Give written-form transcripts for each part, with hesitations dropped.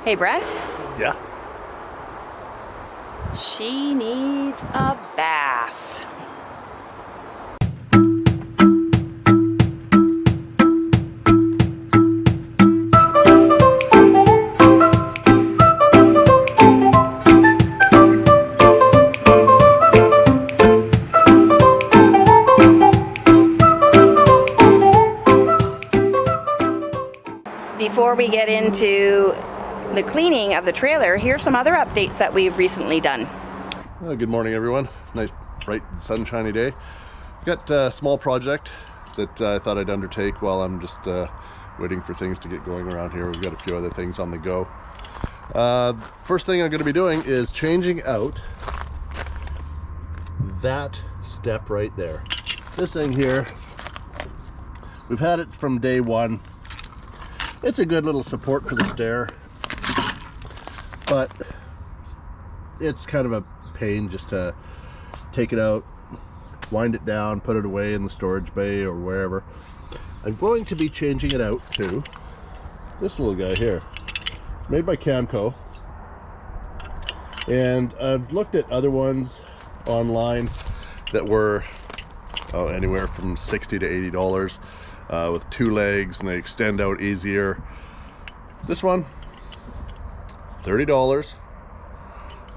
Hey, Brad? Yeah. She needs a bath. Before we get into the cleaning of the trailer, here's some other updates that we've recently done. Well, good morning, everyone. Nice, bright, sunshiny day. Got a small project that I thought I'd undertake while I'm just waiting for things to get going around here. We've got a few other things on the go. First thing I'm going to be doing is changing out that step right there. This thing here, we've had it from day one. It's a good little support for the stair, but it's kind of a pain just to take it out, wind it down, put it away in the storage bay or wherever. I'm going to be changing it out to this little guy here, made by Camco, and I've looked at other ones online that were anywhere from $60 to $80 with two legs, and they extend out easier. This one, $30,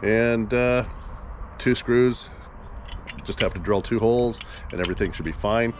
and two screws. Just have to drill 2 holes and everything should be fine.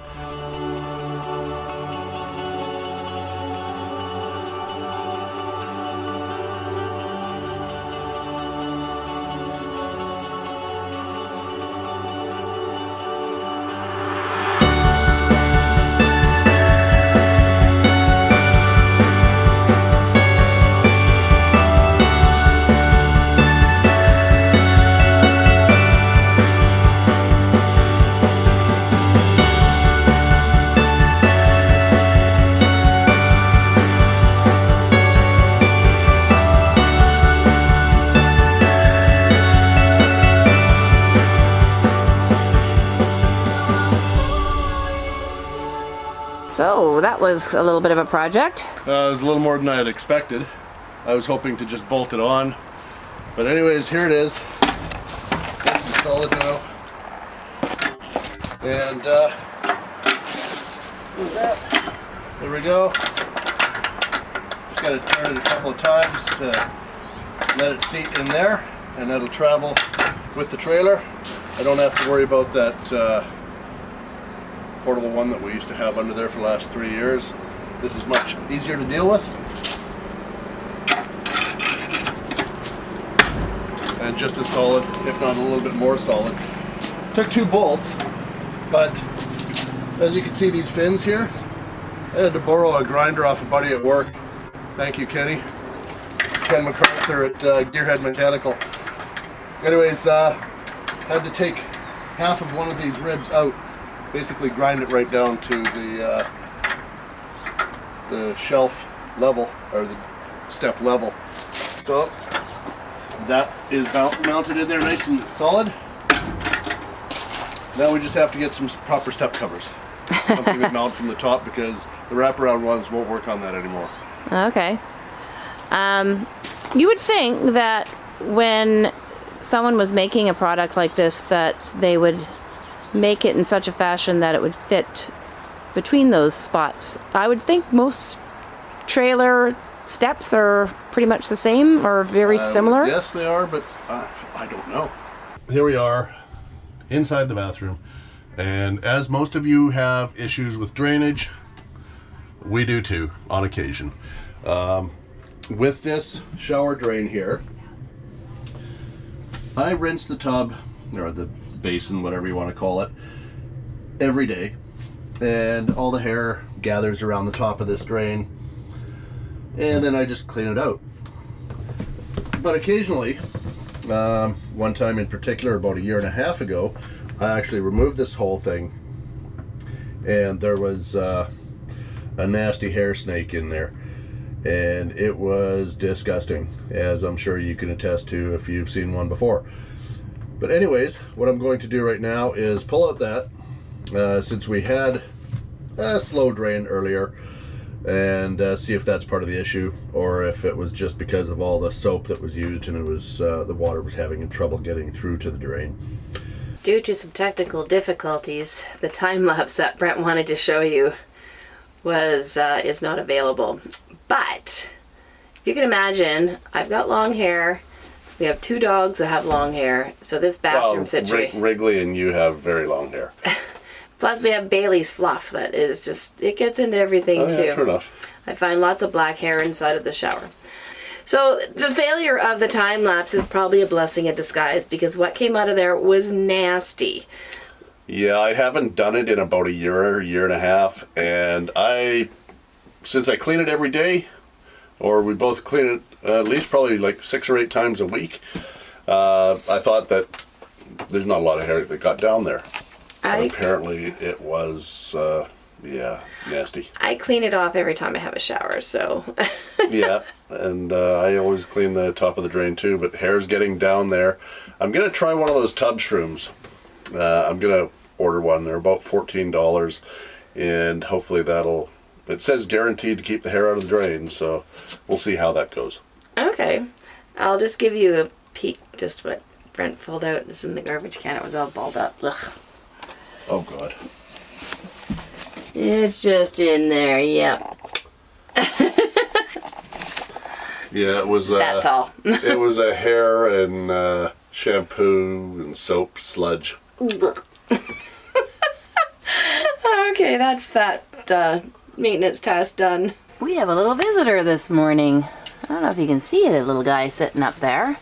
So that was a little bit of a project. It was a little more than I had expected. I was hoping to just bolt it on, but anyways, here it is. It's installed now, and with that, there we go. Just got to turn it a couple of times to let it seat in there, and that'll travel with the trailer. I don't have to worry about that portable one that we used to have under there for the last 3 years. This is much easier to deal with, and just as solid, if not a little bit more solid. Took 2 bolts, but as you can see, these fins here, I had to borrow a grinder off a buddy at work. Thank you, Kenny. Ken MacArthur at Gearhead Mechanical. Anyways, had to take half of one of these ribs out, basically grind it right down to the shelf level, or the step level. So that is mounted in there nice and solid. Now we just have to get some proper step covers. Something to mount from the top, because the wraparound ones won't work on that anymore. Okay. You would think that when someone was making a product like this, that they would make it in such a fashion that it would fit between those spots. I would think most trailer steps are pretty much the same or very similar. Yes, they are, but I don't know. Here we are inside the bathroom, and as most of you have issues with drainage, we do too on occasion. With this shower drain here, I rinse the tub, or the basin, whatever you want to call it, every day, and all the hair gathers around the top of this drain, and then I just clean it out. But occasionally, one time in particular about 1.5 years ago, I actually removed this whole thing, and there was a nasty hair snake in there, and it was disgusting, as I'm sure you can attest to if you've seen one before. But anyways, what I'm going to do right now is pull out that, since we had a slow drain earlier, and see if that's part of the issue, or if it was just because of all the soap that was used and it was the water was having trouble getting through to the drain. Due to some technical difficulties, the time lapse that Brent wanted to show you was is not available. But if you can imagine, I've got long hair. We have 2 dogs that have long hair, so this bathroom situation. Wrigley and you have very long hair. Plus, we have Bailey's fluff that is just, it gets into everything too. True enough. I find lots of black hair inside of the shower. So the failure of the time lapse is probably a blessing in disguise, because what came out of there was nasty. Yeah, I haven't done it in about a year and a half, and since I clean it every day, or we both clean it at least probably like 6 or 8 times a week, I thought that there's not a lot of hair that got down there. But apparently it was, nasty. I clean it off every time I have a shower, so. Yeah, and I always clean the top of the drain too, but hair's getting down there. I'm going to try one of those tub shrooms. I'm going to order one. They're about $14, and hopefully it says guaranteed to keep the hair out of the drain, so we'll see how that goes. Okay. I'll just give you a peek, just what Brent pulled out. This is in the garbage can. It was all balled up. Ugh. Oh, God. It's just in there, yep. Yeah, it was... That's all. It was a hair and shampoo and soap sludge. Okay, that's that maintenance task done. We have a little visitor this morning. I don't know if you can see the little guy sitting up there.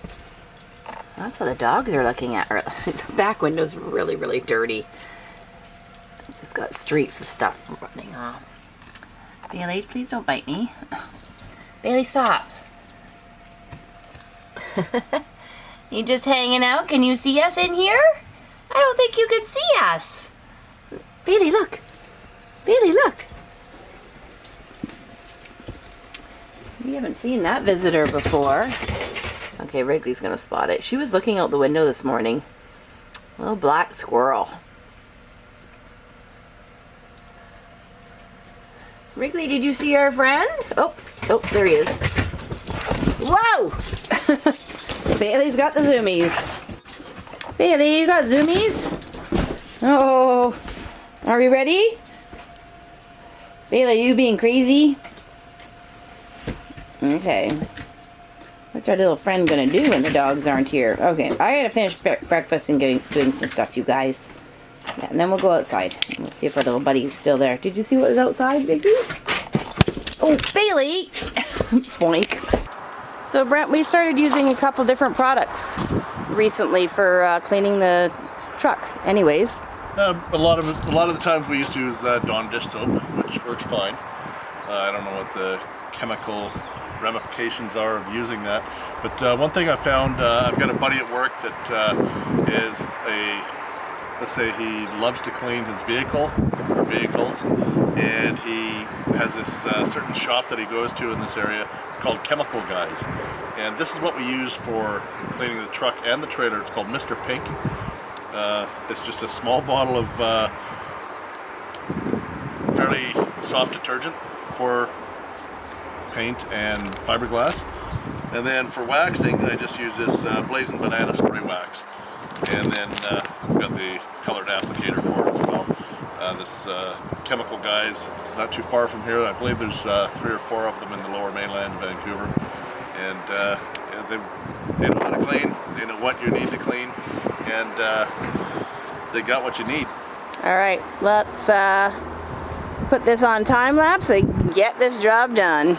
That's what the dogs are looking at. The back window's really, really dirty. It's just got streaks of stuff running off. Bailey, please don't bite me. Bailey, stop. You just hanging out? Can you see us in here? I don't think you can see us. Bailey, look. Bailey, look. We haven't seen that visitor before. Okay, Wrigley's gonna spot it. She was looking out the window this morning. Little black squirrel. Wrigley, did you see our friend? Oh, there he is. Whoa! Bailey's got the zoomies. Bailey, you got zoomies? Oh, are we ready? Bailey, you being crazy? Okay. What's our little friend gonna do when the dogs aren't here? Okay, I gotta finish breakfast and doing some stuff, you guys. Yeah, and then we'll go outside. And we'll see if our little buddy's still there. Did you see what was outside, Biggie? Oh, Bailey! Boink. So, Brent, we started using a couple different products recently for cleaning the truck. Anyways. A lot of the times we used to use Dawn dish soap, which works fine. I don't know what the chemical ramifications are of using that, but one thing I found, I've got a buddy at work that is let's say he loves to clean his vehicle or vehicles, and he has this certain shop that he goes to in this area. It's called Chemical Guys, and this is what we use for cleaning the truck and the trailer. It's called Mr. Pink. It's just a small bottle of fairly soft detergent for paint and fiberglass, and then for waxing I just use this Blazing Banana spray wax, and then I've got the colored applicator for it as well. This Chemical Guys, it's not too far from here. I believe there's 3 or 4 of them in the lower mainland of Vancouver, and they know how to clean, they know what you need to clean, and they got what you need. Alright, let's put this on time lapse and get this job done.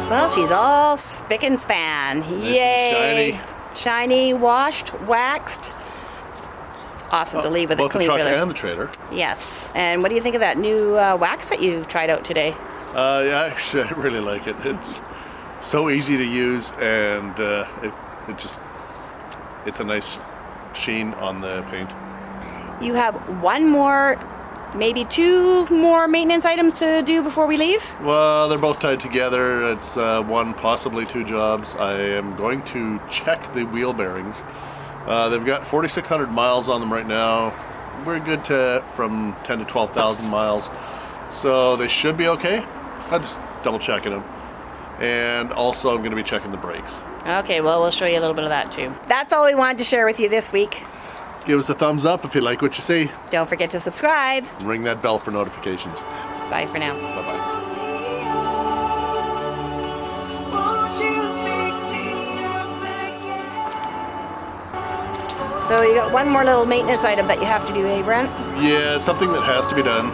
Well, she's all spick and span. Nice Yay! and Shiny, washed, waxed. It's awesome to leave with a Both the clean truck trailer. and the trailer. Yes. And what do you think of that new wax that you tried out today? Yeah, actually, I really like it. It's so easy to use, and it's a nice sheen on the paint. You have one more, maybe two more maintenance items to do before we leave? Well, they're both tied together. It's one, possibly two jobs. I am going to check the wheel bearings. They've got 4,600 miles on them right now. We're good to from 10 to 12,000 miles. So they should be okay. I'm just double checking them. And also I'm going to be checking the brakes. Okay, well, we'll show you a little bit of that too. That's all we wanted to share with you this week. Give us a thumbs up if you like what you see. Don't forget to subscribe. And ring that bell for notifications. Bye for now. Bye-bye. So you got one more little maintenance item that you have to do, eh, Brent? Yeah, it's something that has to be done.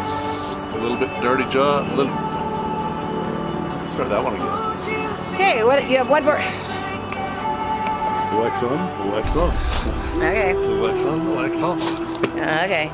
It's a little bit dirty job. Start that one again. Okay, what you have one more. Wax on, wax off. Okay. Wax on, wax off. Okay.